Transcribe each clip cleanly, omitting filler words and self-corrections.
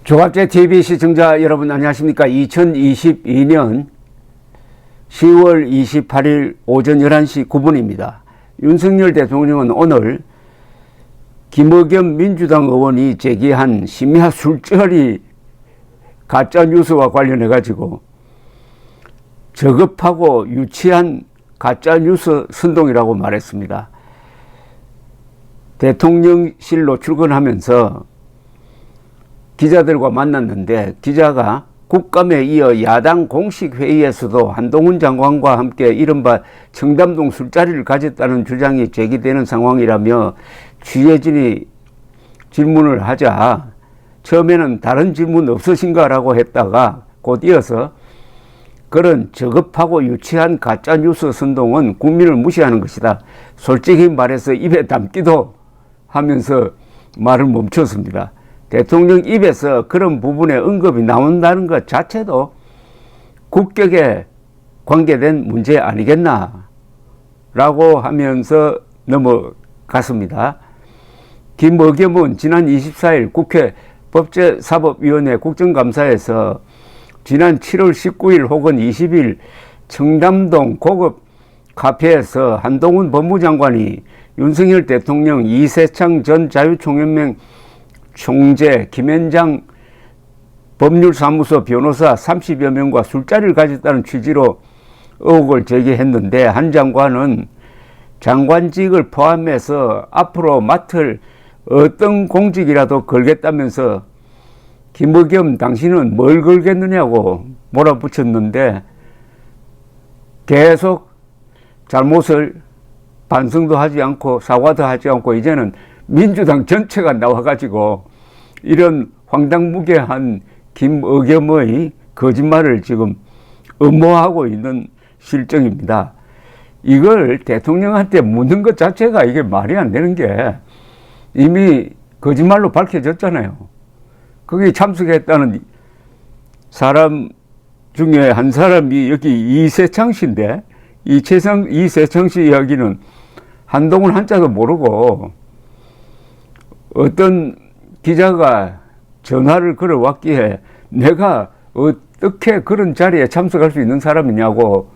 조갑제 TV 시청자 여러분 안녕하십니까. 2022년 10월 28일 오전 11시 9분입니다. 윤석열 대통령은 오늘 김의겸 민주당 의원이 제기한 심야 술자리 가짜뉴스와 관련해 가지고 저급하고 유치한 가짜뉴스 선동이라고 말했습니다. 대통령실로 출근하면서 기자들과 만났는데 기자가 국감에 이어 야당 공식 회의에서도 한동훈 장관과 함께 이른바 청담동 술자리를 가졌다는 주장이 제기되는 상황이라며 취재진이 질문을 하자 처음에는 다른 질문 없으신가라고 했다가 곧 이어서 그런 저급하고 유치한 가짜뉴스 선동은 국민을 무시하는 것이다. 솔직히 말해서 입에 담기도 하면서 말을 멈췄습니다. 대통령 입에서 그런 부분에 언급이 나온다는 것 자체도 국격에 관계된 문제 아니겠나 라고 하면서 넘어갔습니다. 김의겸은 지난 24일 국회 법제사법위원회 국정감사에서 지난 7월 19일 혹은 20일 청담동 고급 카페에서 한동훈 법무장관이 윤석열 대통령, 이세창 전 자유총연맹 총재, 김현장 법률사무소 변호사 30여 명과 술자리를 가졌다는 취지로 의혹을 제기했는데 한 장관은 장관직을 포함해서 앞으로 맡을 어떤 공직이라도 걸겠다면서 김의겸 당신은 뭘 걸겠느냐고 몰아붙였는데 계속 잘못을 반성도 하지 않고 사과도 하지 않고 이제는 민주당 전체가 나와가지고 이런 황당무계한 김의겸의 거짓말을 지금 엄호하고 있는 실정입니다. 이걸 대통령한테 묻는 것 자체가 이게 말이 안 되는 게 이미 거짓말로 밝혀졌잖아요. 거기 참석했다는 사람 중에 한 사람이 여기 이세창 씨인데 이세창 씨 이야기는 한동훈 한자도 모르고 어떤 기자가 전화를 걸어왔기에 내가 어떻게 그런 자리에 참석할 수 있는 사람이냐고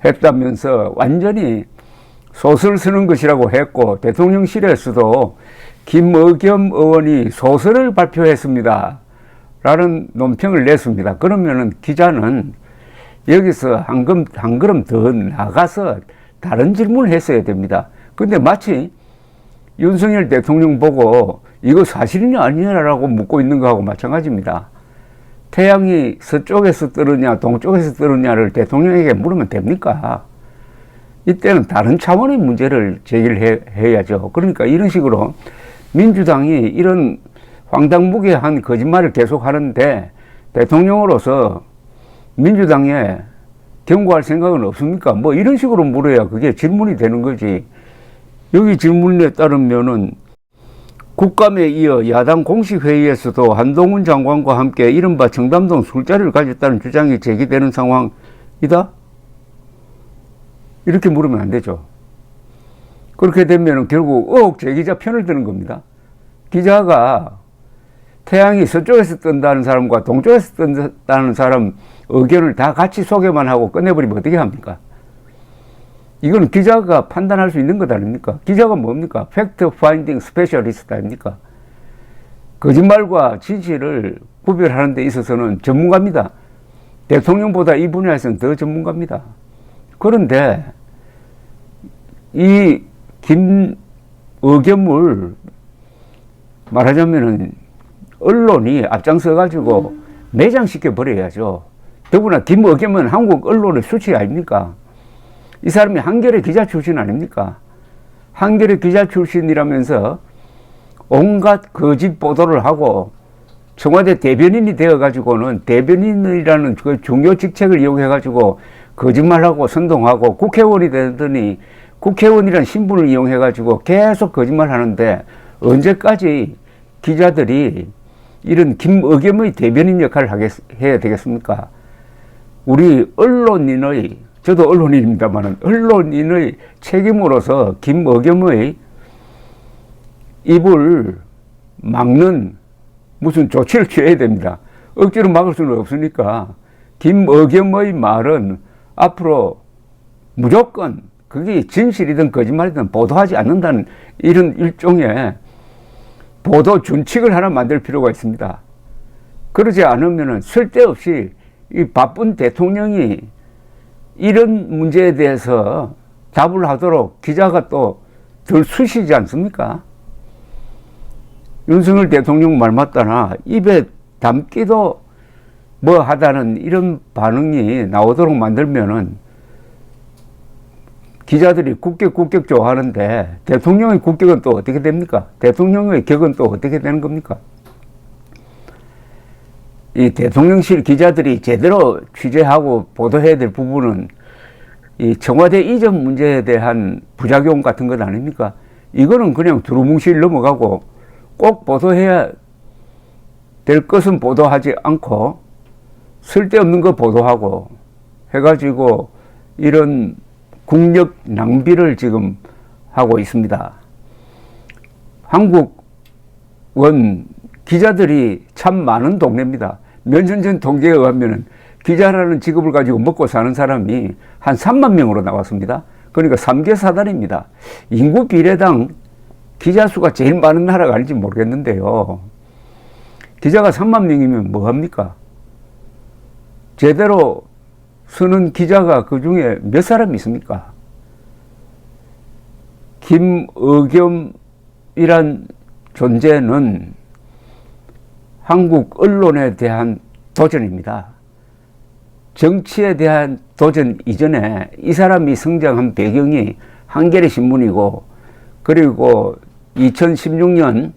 했다면서 완전히 소설 쓰는 것이라고 했고 대통령실에서도 김의겸 의원이 소설을 발표했습니다 라는 논평을 냈습니다. 그러면은 기자는 여기서 한 걸음 더 나가서 다른 질문을 했어야 됩니다. 근데 마치 윤석열 대통령 보고 이거 사실이냐 아니냐라고 묻고 있는 거하고 마찬가지입니다. 태양이 서쪽에서 뜨느냐 동쪽에서 뜨느냐를 대통령에게 물으면 됩니까? 이때는 다른 차원의 문제를 제기를 해야죠. 그러니까 이런 식으로 민주당이 이런 황당무계한 거짓말을 계속 하는데 대통령으로서 민주당에 경고할 생각은 없습니까? 뭐 이런 식으로 물어야 그게 질문이 되는 거지. 여기 질문에 따르면은 국감에 이어 야당 공식 회의에서도 한동훈 장관과 함께 이른바 청담동 술자리를 가졌다는 주장이 제기되는 상황이다? 이렇게 물으면 안 되죠. 그렇게 되면 결국 의혹 제기자 편을 드는 겁니다. 기자가 태양이 서쪽에서 뜬다는 사람과 동쪽에서 뜬다는 사람 의견을 다 같이 소개만 하고 끝내버리면 어떻게 합니까? 이건 기자가 판단할 수 있는 것 아닙니까? 기자가 뭡니까? 팩트 파인딩 스페셜리스트 아닙니까? 거짓말과 진실을 구별하는 데 있어서는 전문가입니다. 대통령보다 이 분야에서는 더 전문가입니다. 그런데 이 김의겸을 말하자면은 언론이 앞장서 가지고 매장시켜 버려야죠. 더구나 김의겸은 한국 언론의 수치 아닙니까? 이 사람이 한겨레 기자 출신 아닙니까? 한겨레 기자 출신이라면서 온갖 거짓 보도를 하고 청와대 대변인이 되어가지고는 대변인이라는 그 중요 직책을 이용해가지고 거짓말하고 선동하고 국회의원이 되더니 국회의원이라는 신분을 이용해가지고 계속 거짓말 하는데 언제까지 기자들이 이런 김의겸의 대변인 역할을 해야 되겠습니까? 우리 언론인의 저도 언론인입니다만 언론인의 책임으로서 김의겸의 입을 막는 무슨 조치를 취해야 됩니다. 억지로 막을 수는 없으니까 김의겸의 말은 앞으로 무조건 그게 진실이든 거짓말이든 보도하지 않는다는 이런 일종의 보도 준칙을 하나 만들 필요가 있습니다. 그러지 않으면 쓸데없이 이 바쁜 대통령이 이런 문제에 대해서 답을 하도록 기자가 또 덜 쑤시지 않습니까? 윤석열 대통령 말 맞다나 입에 담기도 뭐 하다는 이런 반응이 나오도록 만들면은 기자들이 국격 좋아하는데 대통령의 국격은 또 어떻게 됩니까? 대통령의 격은 또 어떻게 되는 겁니까? 이 대통령실 기자들이 제대로 취재하고 보도해야 될 부분은 이 청와대 이전 문제에 대한 부작용 같은 것 아닙니까? 이거는 그냥 두루뭉실 넘어가고 꼭 보도해야 될 것은 보도하지 않고 쓸데없는 거 보도하고 해가지고 이런 국력 낭비를 지금 하고 있습니다. 한국은 기자들이 참 많은 동네입니다. 몇 년 전 통계에 의하면 기자라는 직업을 가지고 먹고 사는 사람이 한 3만 명으로 나왔습니다. 그러니까 3개 사단입니다. 인구 비례당 기자 수가 제일 많은 나라가 아닌지 모르겠는데요. 기자가 3만 명이면 뭐합니까? 제대로 쓰는 기자가 그 중에 몇 사람이 있습니까? 김의겸이란 존재는 한국 언론에 대한 도전입니다. 정치에 대한 도전 이전에 이 사람이 성장한 배경이 한겨레 신문이고, 그리고 2016년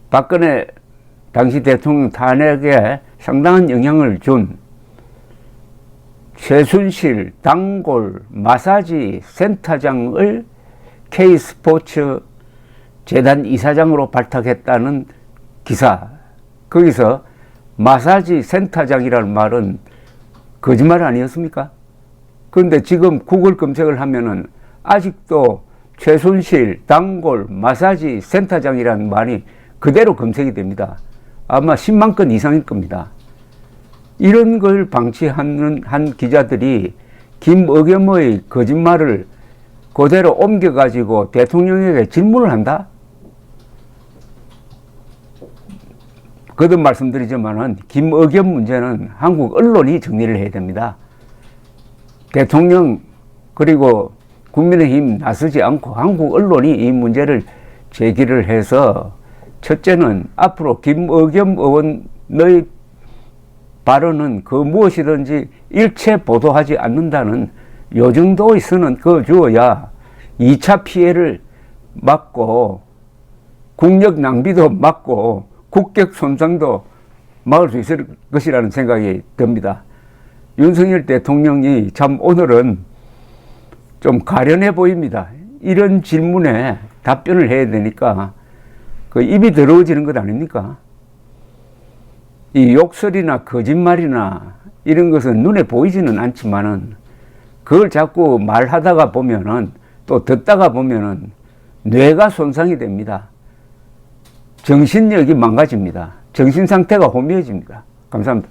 박근혜 당시 대통령 탄핵에 상당한 영향을 준 최순실 단골 마사지 센터장을 K스포츠 재단 이사장으로 발탁했다는 기사. 거기서 마사지 센터장이라는 말은 거짓말 아니었습니까? 그런데 지금 구글 검색을 하면은 아직도 최순실 단골 마사지 센터장이라는 말이 그대로 검색이 됩니다. 아마 10만 건 이상일 겁니다. 이런 걸 방치하는 한 기자들이 김의겸의 거짓말을 그대로 옮겨가지고 대통령에게 질문을 한다? 거듭 말씀드리지만은 김의겸 문제는 한국 언론이 정리를 해야 됩니다. 대통령 그리고 국민의힘 나서지 않고 한국 언론이 이 문제를 제기를 해서, 첫째는 앞으로 김의겸 의원의 발언은 그 무엇이든지 일체 보도하지 않는다는 요 정도의 선은 그어주어야 2차 피해를 막고 국력 낭비도 막고 국격 손상도 막을 수 있을 것이라는 생각이 듭니다. 윤석열 대통령이 참 오늘은 좀 가련해 보입니다. 이런 질문에 답변을 해야 되니까 그 입이 더러워지는 것 아닙니까? 이 욕설이나 거짓말이나 이런 것은 눈에 보이지는 않지만은 그걸 자꾸 말하다가 보면은 또 듣다가 보면은 뇌가 손상이 됩니다. 정신력이 망가집니다. 정신 상태가 혼미해집니다. 감사합니다.